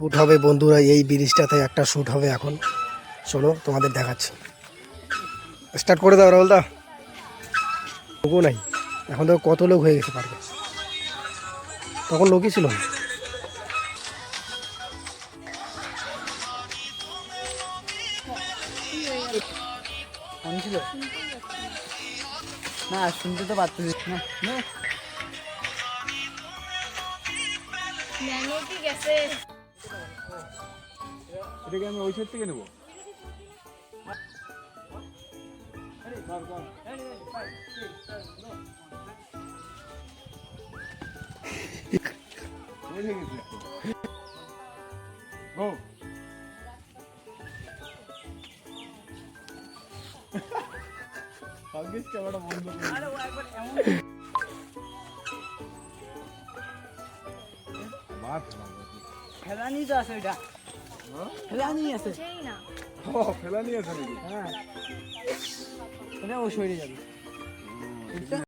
Shoot হবে বন্ধুরা, এই ব্রিজটাতে একটা শ্যুট হবে এখন। শোনো তোমাদের দেখাচ্ছি, স্টার্ট করে দাও রাহুল দা। লোকও নাই এখন, তো কত লোক হয়ে গেছে পার্কে, তখন লোকই ছিল না। না শুনতে তো পাচ্ছিস না। এটাকে আমি ওই সাইড থেকে নেবো। ক্যামেরা বন্ধ করে ফেলানি তো আছে, ওইটা ফেলানি আছে। ফেলা নিয়ে আছে নাকি? হ্যাঁ, ও সরে যাবে।